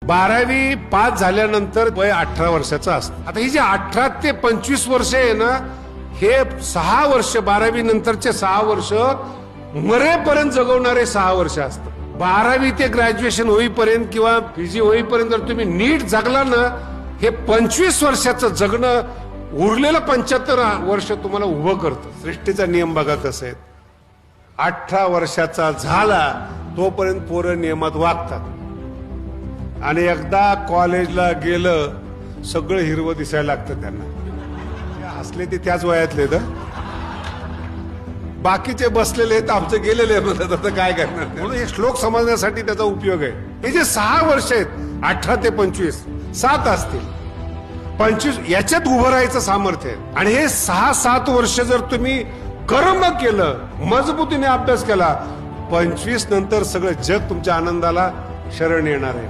12वी पास झाल्यानंतर वय 18 वर्षाचं असतं. आता ही जी 18 ते 25 वर्ष आहे ना, हे 6 वर्ष 12वी नंतरचे 6 वर्ष मरेपर्यंत जगवणारे 6 वर्ष असतात. 12वी ते ग्रॅज्युएशन होईपर्यंत किंवा पीजी होईपर्यंत जर तुम्ही नीट जगला ना, हे 25 वर्षाचं जगणं उरलेलं 75 वर्ष तुम्हाला उभं करतं. सृष्टीचा नियम बघा कसे आहेत. 18 वर्षाचा झाला तोपर्यंत पोरं नियमात वागतात आणि एकदा कॉलेजला गेलं सगळं हिरवं दिसायला लागतं त्यांना. हसले ते त्याच वयातले तर बाकीचे बसलेले आहेत, आमचे गेलेले म्हणतात. आता काय करणार. म्हणून हे श्लोक समजण्यासाठी त्याचा उपयोग आहे. हे जे 6 वर्ष आहेत 18 ते 25 7 असतील 25 याच्यात उभं राहायचं सामर्थ्य आहे. आणि हे 6-7 वर्ष जर तुम्ही कर्म केलं, मजबूतीने अभ्यास केला, 25 नंतर सगळं जग तुमच्या आनंदाला शरण येणार आहे.